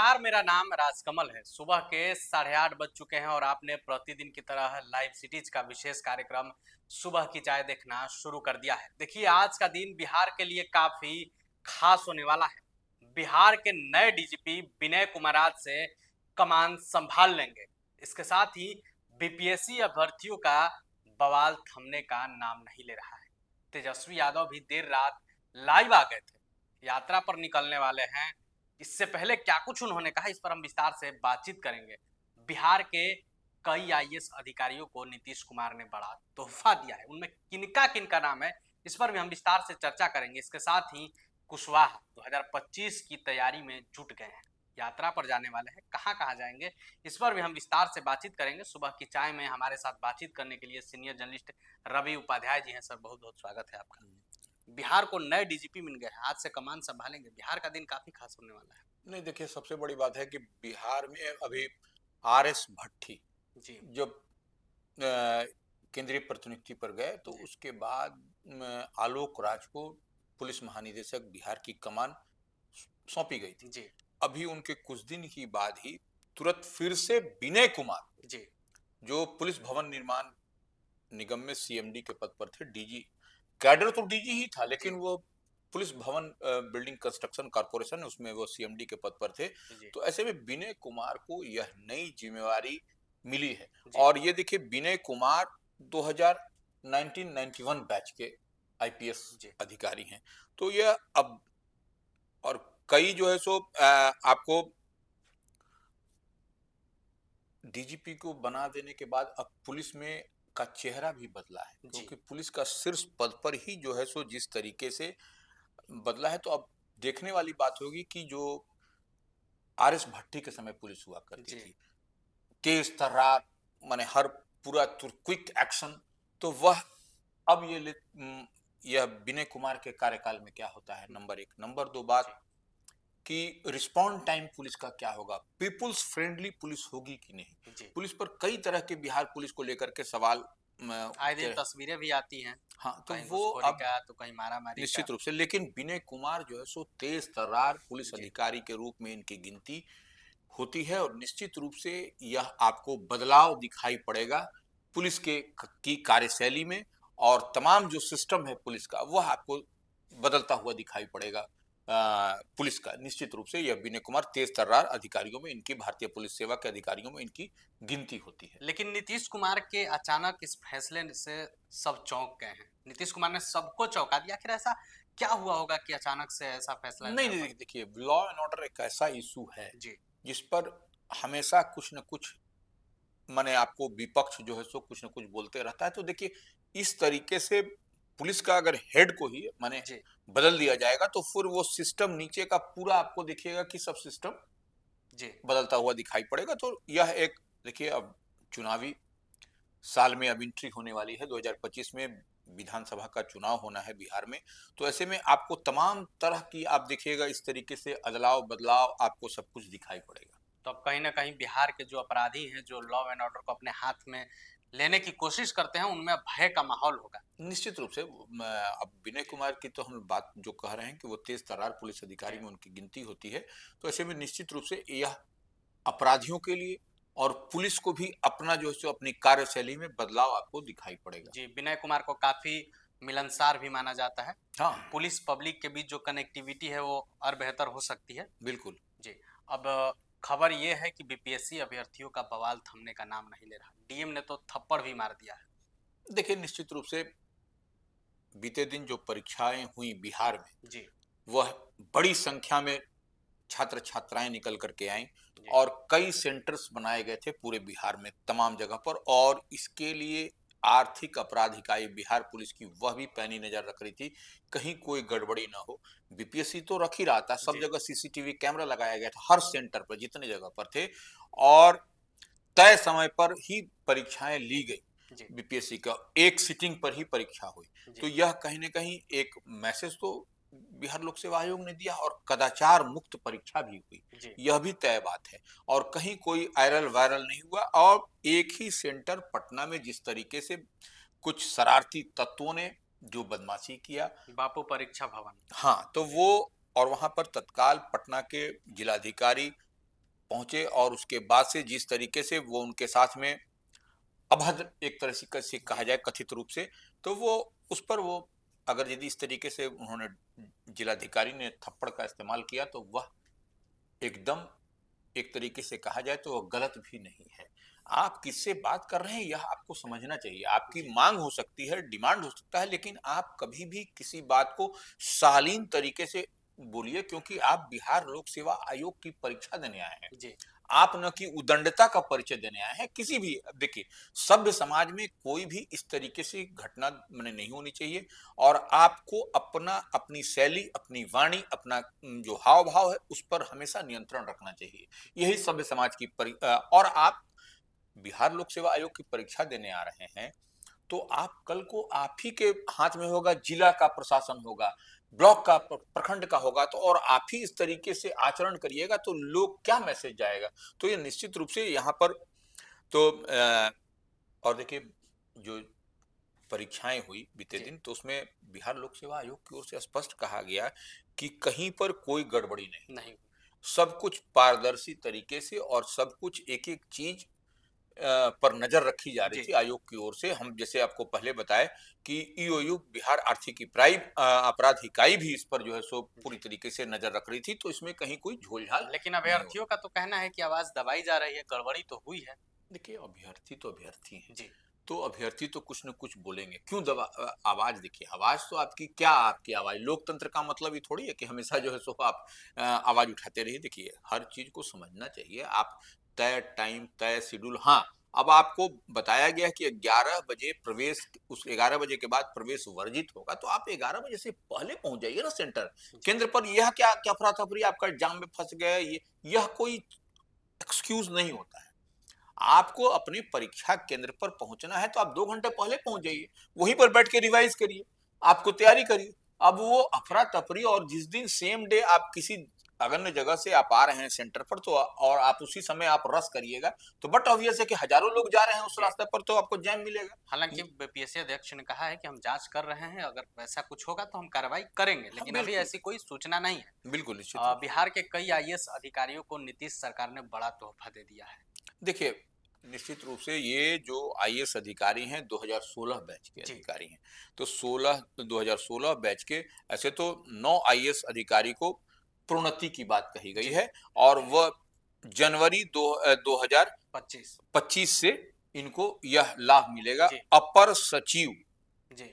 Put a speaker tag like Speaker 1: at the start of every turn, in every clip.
Speaker 1: नमस्कार, मेरा नाम राजकमल है। सुबह के 8:30 बज चुके हैं और आपने प्रतिदिन की तरह लाइव सिटीज का विशेष कार्यक्रम सुबह की चाय देखना शुरू कर दिया है। देखिए, आज का दिन बिहार के लिए काफी खास होने वाला है। बिहार के नए डीजीपी विनय कुमार आज से कमान संभाल लेंगे। इसके साथ ही बीपीएससी अभ्यर्थियों का बवाल थमने का नाम नहीं ले रहा है। तेजस्वी यादव भी देर रात लाइव आ गए थे, यात्रा पर निकलने वाले हैं। इससे पहले क्या कुछ उन्होंने कहा, इस पर हम विस्तार से बातचीत करेंगे। बिहार के कई आईएएस अधिकारियों को नीतीश कुमार ने बड़ा तोहफा दिया है, उनमें किनका किनका नाम है, इस पर भी हम विस्तार से चर्चा करेंगे। इसके साथ ही कुशवाहा 2025 की तैयारी में जुट गए हैं, यात्रा पर जाने वाले हैं, कहाँ कहाँ जाएंगे, इस पर भी हम विस्तार से बातचीत करेंगे। सुबह की चाय में हमारे साथ बातचीत करने के लिए सीनियर जर्नलिस्ट रवि उपाध्याय जी हैं। सर, बहुत बहुत स्वागत है आपका। बिहार को नए डीजीपी मिल गए हैं, आज से कमान संभालेंगे। बिहार का दिन काफी खास होने वाला है।
Speaker 2: नहीं, देखिए, सबसे बड़ी बात है कि बिहार में अभी आरएस भट्टी
Speaker 1: जी।
Speaker 2: जब अ, केंद्रीय प्रतिनियुक्ति पर गए तो
Speaker 1: जी।
Speaker 2: उसके बाद आलोक राज को पुलिस महानिदेशक बिहार की कमान सौंपी गई थी।
Speaker 1: जी।
Speaker 2: अभी उनके कुछ दिन ही बाद ही तुरंत फिर से विनय कुमार,
Speaker 1: जी।
Speaker 2: जो पुलिस भवन निर्माण निगम में सीएमडी के पद पर थे, डीजी कैडर तो डीजी ही था,
Speaker 1: जी।
Speaker 2: लेकिन वो पुलिस भवन बिल्डिंग कंस्ट्रक्शन कॉर्पोरेशन उसमें वो सीएमडी के पद पर थे।
Speaker 1: जी।
Speaker 2: तो ऐसे में विनय कुमार को यह नई जिम्मेवारी मिली है।
Speaker 1: जी।
Speaker 2: और ये देखिए, विनय कुमार 1991 बैच के आईपीएस
Speaker 1: जी।
Speaker 2: अधिकारी हैं। तो यह अब और कई जो है सो आपको डीजीपी को बना देने के बाद अब पुलिस में का चेहरा भी बदला है,
Speaker 1: जी।
Speaker 2: क्योंकि पुलिस का शीर्ष पद पर ही जो है सो जिस तरीके से बदला है, तो अब देखने वाली बात होगी कि जो आरएस भट्टी के समय पुलिस हुआ करती
Speaker 1: जी।
Speaker 2: थी, तेज तर्रार, माने हर पूरा क्विक एक्शन, तो वह अब यह विनय कुमार के कार्यकाल में क्या होता है, नंबर एक। नंबर दो
Speaker 1: जी।
Speaker 2: बात कि रिस्पॉन्ड टाइम पुलिस का क्या होगा, पीपुल्स फ्रेंडली पुलिस होगी कि नहीं।
Speaker 1: जी।
Speaker 2: पुलिस पर कई तरह के बिहार पुलिस को लेकर के सवाल
Speaker 1: आए
Speaker 2: उठते
Speaker 1: दिन
Speaker 2: रहे।
Speaker 1: तस्वीरें भी आती हैं,
Speaker 2: हाँ, तो
Speaker 1: कहीं
Speaker 2: वो
Speaker 1: घूसखोरी
Speaker 2: अब
Speaker 1: का तो कहीं मारामारी का।
Speaker 2: निश्चित रूप से, लेकिन विनय कुमार जो है सो तेज तर्रार पुलिस
Speaker 1: जी।
Speaker 2: अधिकारी के रूप में इनकी गिनती होती है, और निश्चित रूप से यह आपको बदलाव दिखाई पड़ेगा पुलिस के की कार्यशैली में, और तमाम जो सिस्टम है पुलिस का वह आपको बदलता हुआ दिखाई पड़ेगा। पुलिस का निश्चित रूप से यह विनय कुमार तेज तर्रार अधिकारियों में, इनकी भारतीय पुलिस सेवा के अधिकारियों में इनकी गिनती होती है।
Speaker 1: लेकिन नीतीश कुमार के अचानक इस फैसले से सब चौंक गए हैं। नीतीश कुमार ने सबको चौंका दिया। आखिर ऐसा क्या हुआ होगा कि अचानक से ऐसा फैसला
Speaker 2: नहीं
Speaker 1: लेना
Speaker 2: नहीं,
Speaker 1: पड़ा?
Speaker 2: देखिए, लॉ एंड ऑर्डर एक ऐसा इशू है
Speaker 1: जी।
Speaker 2: जिस पर हमेशा कुछ न कुछ, माने आपको विपक्ष जो है सो कुछ न कुछ बोलते रहता है। तो देखिए, इस तरीके से पुलिस का अगर हेड को ही माने
Speaker 1: जी।
Speaker 2: बदल दिया जाएगा, तो फिर वो सिस्टम नीचे का पूरा आपको देखिएगा कि सब सिस्टम
Speaker 1: जी।
Speaker 2: बदलता हुआ दिखाई पड़ेगा। तो यह एक, देखिए, अब चुनावी साल में अब एंट्री होने वाली है, 2025 में विधानसभा का चुनाव होना है बिहार में। तो ऐसे में आपको तमाम तरह की, आप देखिएगा, इस तरीके से अदलाव बदलाव आपको सब कुछ दिखाई पड़ेगा।
Speaker 1: तो अब कहीं न कहीं बिहार के जो अपराधी हैं, जो लॉ एंड ऑर्डर को अपने हाथ में लेने की कोशिश करते हैं, उनमें भय का माहौल होगा।
Speaker 2: निश्चित रूप से अब विनय कुमार की तो हम बात जो कह रहे हैं कि वो तेज तर्रार पुलिस
Speaker 1: जी।
Speaker 2: अधिकारी में उनकी गिनती होती है। तो ऐसे में निश्चित रूप से यह अपराधियों के लिए और पुलिस को भी अपना जो है सो अपनी कार्यशैली में बदलाव आपको दिखाई पड़ेगा।
Speaker 1: जी, विनय कुमार को काफ़ी मिलनसार भी माना जाता है।
Speaker 2: हाँ,
Speaker 1: पुलिस पब्लिक के बीच जो कनेक्टिविटी है, वो और बेहतर हो सकती है।
Speaker 2: बिल्कुल।
Speaker 1: जी। अब खबर ये है कि बीपीएससी अभ्यर्थियों का बवाल थमने का नाम नहीं ले रहा। डीएम ने तो थप्पड़ भी मार दिया है।
Speaker 2: देखिए, निश्चित रूप से बीते दिन जो परीक्षाएं हुई बिहार में,
Speaker 1: जी।
Speaker 2: वह बड़ी संख्या में छात्र छात्राएं निकल करके आईं,
Speaker 1: जी।
Speaker 2: और कई सेंटर्स बनाए गए थे पूरे बिहार में तमाम जगह पर। और इसके लिए आर्थिक अपराध इकाई बिहार पुलिस की वह भी पैनी नजर रख रही थी, कहीं कोई गड़बड़ी ना हो। बीपीएससी तो रख ही रहा था, सब
Speaker 1: जी।
Speaker 2: जगह सीसीटीवी कैमरा लगाया गया था, हर सेंटर पर जितने जगह पर थे, और तय समय पर ही परीक्षाएं ली गई।
Speaker 1: जी।
Speaker 2: बीपीएससी का एक सिटिंग पर ही परीक्षा हुई।
Speaker 1: जी।
Speaker 2: तो यह कहीं न कहीं एक मैसेज तो बिहार लोक सेवा आयोग ने दिया, और कदाचार मुक्त परीक्षा भी हुई।
Speaker 1: जी।
Speaker 2: यह भी तय बात है, और कहीं कोई एरर वायरल नहीं हुआ। और एक ही सेंटर पटना में जिस तरीके से कुछ शरारती तत्वों ने जो बदमाशी किया,
Speaker 1: बापू परीक्षा भवन।
Speaker 2: हाँ, तो
Speaker 1: जी।
Speaker 2: वो, और वहां पर तत्काल पटना के जिलाधिकारी पहुंचे और उसके बाद से जिस तरीके से वो उनके साथ में अभद्र एक तरह से कहा जाए कथित रूप से, तो वो उस पर वो अगर यदि इस तरीके से उन्होंने जिलाधिकारी ने थप्पड़ का इस्तेमाल किया तो वह एकदम एक तरीके से कहा जाए तो वह गलत भी नहीं है। आप किससे बात कर रहे हैं यह आपको समझना चाहिए। आपकी मांग हो सकती है, डिमांड हो सकता है, लेकिन आप कभी भी किसी बात को शालीन तरीके से बोलिए, क्योंकि आप बिहार लोक सेवा आयोग की परीक्षा देने आए हैं।
Speaker 1: जी
Speaker 2: आप न कि उदंडता का परिचय देने आए हैं। किसी भी देखिए सभ्य समाज में कोई भी इस तरीके से घटना मैंने नहीं होनी चाहिए, और आपको अपना अपनी शैली, अपनी वाणी, अपना जो हाव भाव है उस पर हमेशा नियंत्रण रखना चाहिए। यही सभ्य समाज की और आप बिहार लोक सेवा आयोग की परीक्षा देने आ रहे हैं, तो आप कल को आप ही के हाथ में होगा, जिला का प्रशासन होगा, ब्लॉक का, प्रखंड का होगा, तो और आप ही इस तरीके से आचरण करिएगा तो लोग क्या मैसेज जाएगा। तो ये निश्चित रूप से यहाँ पर तो और देखिए जो परीक्षाएं हुई बीते
Speaker 1: जी
Speaker 2: दिन, तो उसमें बिहार लोक सेवा आयोग की ओर से स्पष्ट कहा गया कि कहीं पर कोई गड़बड़ी नहीं,
Speaker 1: नहीं।
Speaker 2: सब कुछ पारदर्शी तरीके से और सब कुछ एक एक चीज पर नजर रखी जा रही
Speaker 1: जी
Speaker 2: थी आयोग की ओर से। हम जैसे आपको पहले बताए कि ईओयू बिहार आर्थिक अपराध इकाई भी इस पर जो है सो पूरी
Speaker 1: जी
Speaker 2: तरीके से नजर रख रही थी, तो इसमें कहीं कोई झोलझाल
Speaker 1: लेकिन
Speaker 2: नहीं हो।
Speaker 1: अभ्यर्थियों का तो कहना है कि आवाज दबाई जा रही है, गड़बड़ी तो हुई है।
Speaker 2: देखिए अभ्यर्थी तो अभ्यर्थी हैं,
Speaker 1: जी
Speaker 2: तो अभ्यर्थी तो कुछ न कुछ बोलेंगे, क्यों
Speaker 1: जी
Speaker 2: आवाज देखिए, आवाज तो आपकी क्या, आपकी आवाज लोकतंत्र का मतलब ये थोड़ी है कि हमेशा जो है सो आप आवाज उठाते रहिए। देखिए हर चीज को समझना चाहिए। आप तय टाइम, तय शेड्यूल, हाँ अब आपको बताया गया कि 11 बजे प्रवेश, उस 11 बजे के बाद प्रवेश वर्जित होगा, तो आप 11 बजे से पहले पहुंच जाइए ना सेंटर
Speaker 1: जी
Speaker 2: केंद्र पर। यह क्या क्या अफरा तफरी, आपका एग्जाम में फंस गए, यह कोई एक्सक्यूज नहीं होता है। आपको अपनी परीक्षा केंद्र पर पहुंचना है तो आप 2 घंटे पहले पहुंच जाइए, वहीं पर बैठ के रिवाइज करिए, आपको तैयारी करिए। अब वो अफरा तफरी, और जिस दिन सेम डे आप किसी अगन्य जगह से आप आ रहे हैं सेंटर पर, तो और आप उसी समय आप रस करिएगा, तो बट ऑब्वियस है कि हजारों लोग जा रहे हैं उस
Speaker 1: जी
Speaker 2: रास्ते पर, तो आपको जैम मिलेगा।
Speaker 1: हालांकि बीपीएससी अध्यक्ष ने कहा है कि हम जांच कर रहे हैं, अगर वैसा कुछ होगा तो हम कार्रवाई करेंगे,
Speaker 2: हाँ
Speaker 1: लेकिन अभी
Speaker 2: बिल्कुल,
Speaker 1: ऐसी कोई सूचना नहीं है।
Speaker 2: बिल्कुल निश्चित रूप से।
Speaker 1: बिहार के कई आईएएस अधिकारियों को नीतीश सरकार ने बड़ा तोहफा दे दिया है।
Speaker 2: देखिए निश्चित रूप से ये जो आईएएस अधिकारी हैं 2016 बैच के
Speaker 1: जी
Speaker 2: अधिकारी हैं, तो 2016 बैच के ऐसे तो 9 आईएएस अधिकारी को प्रोन्नति की बात कही गई
Speaker 1: जी
Speaker 2: है, और वह जनवरी 2025
Speaker 1: 25
Speaker 2: से इनको यह लाभ मिलेगा।
Speaker 1: जी
Speaker 2: अपर सचिव
Speaker 1: जी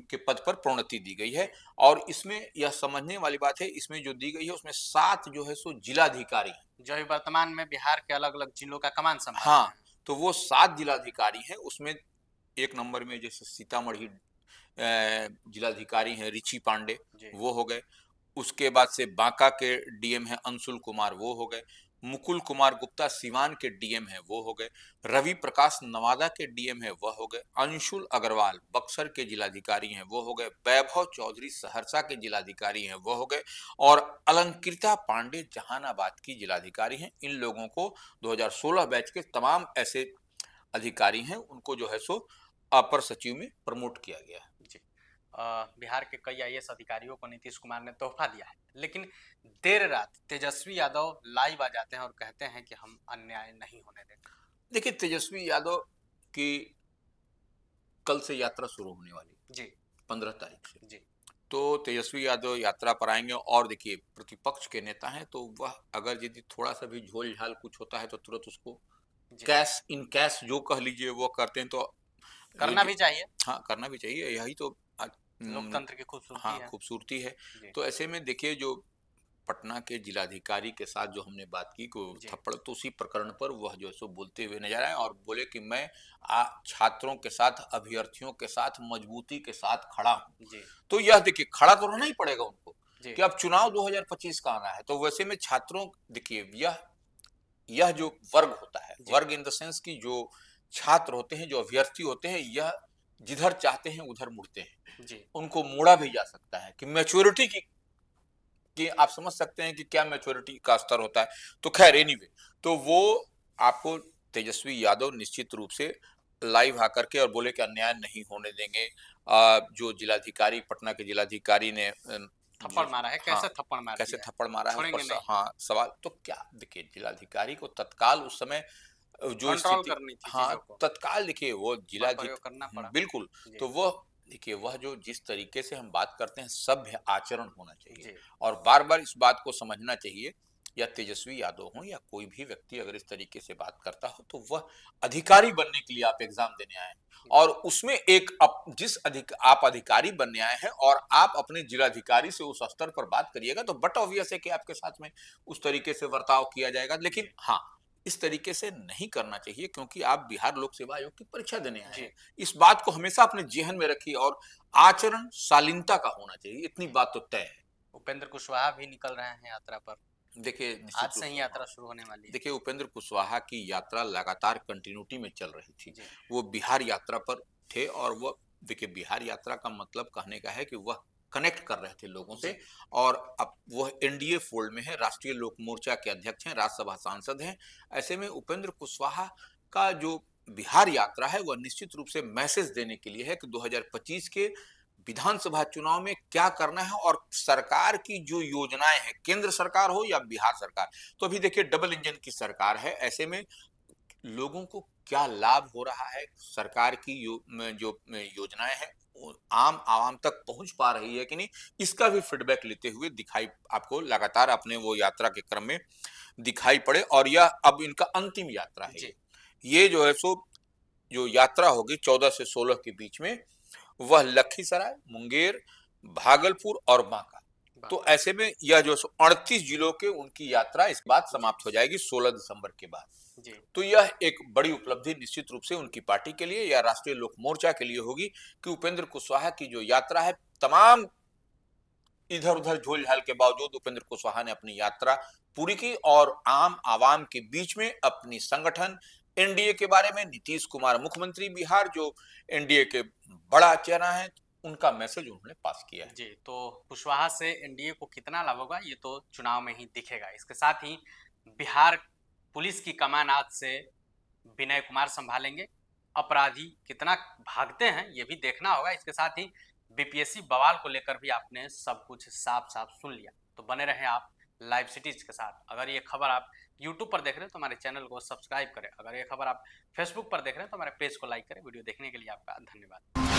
Speaker 2: के पद पर प्रोन्नति दी गई है,
Speaker 1: जी
Speaker 2: और इसमें यह समझने वाली बात है, इसमें जो दी गई है उसमें 7 जो है सो जिलाधिकारी हैं।
Speaker 1: जो अभी वर्तमान में बिहार के अलग अलग जिलों का कमान संभाल रहे
Speaker 2: हाँ,
Speaker 1: हैं।
Speaker 2: तो वो 7 जिलाधिकारी हैं, उसमें एक नंबर में जैसे सीतामढ़ी जिलाधिकारी हैं रिची पांडे,
Speaker 1: जी
Speaker 2: वो हो गए। उसके बाद से बांका के डीएम हैं अंशुल कुमार, वो हो गए। मुकुल कुमार गुप्ता सिवान के डीएम हैं, वो हो गए। रवि प्रकाश नवादा के डीएम हैं, वह हो गए। अंशुल अग्रवाल बक्सर के जिलाधिकारी हैं, वो हो गए। वैभव चौधरी सहरसा के जिलाधिकारी हैं, वो हो गए। और अलंकृता पांडे जहानाबाद की जिलाधिकारी हैं। इन लोगों को 2016 बैच के तमाम ऐसे अधिकारी हैं, उनको जो है सो अपर सचिव में प्रमोट किया गया है।
Speaker 1: जी बिहार के कई आईएएस अधिकारियों को नीतीश कुमार ने तोहफा दिया है, लेकिन देर रात तेजस्वी यादव लाइव आ जाते हैं और कहते हैं कि हम अन्याय नहीं होने देंगे।
Speaker 2: देखिए तेजस्वी यादव की कल से यात्रा शुरू होने वाली
Speaker 1: जी
Speaker 2: 15 तारीख से,
Speaker 1: जी
Speaker 2: तो तेजस्वी यादव यात्रा पर आएंगे। और देखिए प्रतिपक्ष के नेता हैं, तो वह अगर यदि थोड़ा सा भी झोल झाल कुछ होता है तो तुरंत उसको
Speaker 1: जी
Speaker 2: कैश इन कैश जो कह लीजिए वो करते हैं। तो
Speaker 1: करना भी चाहिए,
Speaker 2: हाँ करना भी चाहिए, यही तो
Speaker 1: लोकतंत्र की खूबसूरती
Speaker 2: हाँ
Speaker 1: है।
Speaker 2: खूबसूरती है।
Speaker 1: जी
Speaker 2: तो ऐसे में देखिए जो पटना के जिलाधिकारी के साथ जो हमने बात की को
Speaker 1: जी
Speaker 2: थप्पड़, तो उसी प्रकरण पर वह जो है सो बोलते हुए नजर आए, और बोले कि मैं छात्रों के साथ, अभ्यर्थियों के साथ मजबूती के साथ खड़ा हूं।
Speaker 1: जी
Speaker 2: तो यह देखिए खड़ा तो रहना ही पड़ेगा उनको,
Speaker 1: जी
Speaker 2: कि अब चुनाव 2025 का आना है, तो वैसे में छात्रों देखिए यह जो वर्ग होता है,
Speaker 1: जी
Speaker 2: वर्ग इन द सेंस की जो छात्र होते हैं, जो अभ्यर्थी होते हैं, यह जिधर चाहते हैं उधर मुड़ते हैं।
Speaker 1: जी
Speaker 2: उनको मोड़ा भी जा सकता है कि मैच्योरिटी की, कि आप समझ सकते हैं कि क्या मैच्योरिटी का स्तर होता है। तो खैर एनीवे, तो वो आपको तेजस्वी यादव निश्चित रूप से लाइव आकर के और बोले कि अन्याय नहीं होने देंगे। जो जिलाधिकारी, पटना के जिलाधिकारी ने
Speaker 1: थप्पड़ मारा है,
Speaker 2: हाँ,
Speaker 1: कैसे थप्पड़ मार
Speaker 2: कैसे
Speaker 1: दिया है?
Speaker 2: थप्पड़ मारा है उस
Speaker 1: छोड़ेंगे
Speaker 2: पर
Speaker 1: नहीं,
Speaker 2: हाँ सवाल। तो क्या देखिए, जिलाधिकारी को तत्काल उस समय जो
Speaker 1: कंट्रोल
Speaker 2: स्थिति,
Speaker 1: करनी थी
Speaker 2: हाँ
Speaker 1: चीजों को,
Speaker 2: तत्काल देखिए वो
Speaker 1: बल प्रयोग करना पड़ा।
Speaker 2: बिल्कुल।
Speaker 1: जी,
Speaker 2: तो वह देखिए, वह जो जिस तरीके से हम बात करते हैं सभ्य आचरण होना चाहिए,
Speaker 1: जी,
Speaker 2: और बार बार इस बात को समझना चाहिए, या तेजस्वी यादव हो या कोई भी व्यक्ति अगर इस तरीके से बात करता हो तो वह अधिकारी बनने के लिए आप एग्जाम देने आए हैं, और उसमें एक आप अधिकारी बनने आए हैं और आप अपने जिलाधिकारी से उस स्तर पर बात करिएगा, तो बट ऑब्वियस है कि आपके साथ में उस तरीके से बर्ताव किया जाएगा। लेकिन
Speaker 1: जी,
Speaker 2: हाँ, इस तरीके से नहीं करना चाहिए, क्योंकि आप बिहार लोक सेवा आयोग की परीक्षा देने आए
Speaker 1: जी,
Speaker 2: हैं। इस बात को हमेशा अपने जेहन में रखिए, और आचरण शालीनता का होना चाहिए, इतनी बात तो तय है।
Speaker 1: उपेंद्र कुशवाहा भी निकल रहे हैं यात्रा पर,
Speaker 2: देखिए
Speaker 1: आज
Speaker 2: निश्चित
Speaker 1: से
Speaker 2: रूप
Speaker 1: ही
Speaker 2: से हाँ।
Speaker 1: यात्रा शुरू होने वाली है।
Speaker 2: देखिए, उपेंद्र कुशवाहा की यात्रा लगातार कंटिन्यूटी में चल रही थी।
Speaker 1: जी,
Speaker 2: वो बिहार यात्रा पर थे, और वह देखिए, बिहार यात्रा का मतलब कहने का है कि वह कनेक्ट कर रहे थे लोगों
Speaker 1: जी,
Speaker 2: से। और अब वह एनडीए फोल्ड में है, राष्ट्रीय लोक मोर्चा के अध्यक्ष हैं, राज्यसभा सांसद हैं। ऐसे में उपेंद्र कुशवाहा का जो बिहार यात्रा है वह निश्चित रूप से मैसेज देने के लिए है कि 2025 के विधानसभा चुनाव में क्या करना है, और सरकार की जो योजनाएं हैं, केंद्र सरकार हो या बिहार सरकार, तो अभी देखिए डबल इंजन की सरकार है। ऐसे में लोगों को क्या लाभ हो रहा है, सरकार की जो योजनाएं हैं वो आम आवाम तक पहुंच पा रही है कि नहीं, इसका भी फीडबैक लेते हुए दिखाई आपको लगातार अपने वो यात्रा के क्रम में दिखाई पड़े। और यह अब इनका अंतिम यात्रा है।
Speaker 1: जी,
Speaker 2: ये जो है सो जो यात्रा होगी 14 से 16 के बीच में, वह लखीसराय, मुंगेर, भागलपुर और बांका। तो
Speaker 1: बांका,
Speaker 2: ऐसे में यह जो 38 जिलों के उनकी यात्रा इस बार
Speaker 1: जी,
Speaker 2: समाप्त हो जाएगी 16 दिसंबर के बाद।
Speaker 1: जी,
Speaker 2: तो यह एक बड़ी उपलब्धि निश्चित रूप से उनकी पार्टी के लिए या राष्ट्रीय लोक मोर्चा के लिए होगी, कि उपेंद्र कुशवाहा की जो यात्रा है, तमाम इधर उधर झोल झाल के बावजूद उपेंद्र कुशवाहा ने अपनी यात्रा पूरी की, और आम आवाम के बीच में अपनी संगठन एनडीए के बारे में, नीतीश कुमार मुख्यमंत्री बिहार जो एनडीए के बड़ा चेहरा है, उनका मैसेज उन्होंने पास किया है।
Speaker 1: जी। तो कुशवाहा से एनडीए को कितना लाभ होगा ये तो चुनाव में ही दिखेगा। इसके साथ ही बिहार पुलिस की कमान आज से विनय कुमार संभालेंगे। अपराधी कितना भागते हैं ये भी देखना होगा। इसके साथ ही बीपीएससी बवाल को लेकर भी आपने सब कुछ साफ-साफ सुन लिया। तो बने रहें आप लाइव सिटीज़ के साथ। अगर ये खबर आप यूट्यूब पर देख रहे हैं तो हमारे चैनल को सब्सक्राइब करें। अगर ये खबर आप फेसबुक पर देख रहे हैं तो हमारे पेज को लाइक करें। वीडियो देखने के लिए आपका धन्यवाद।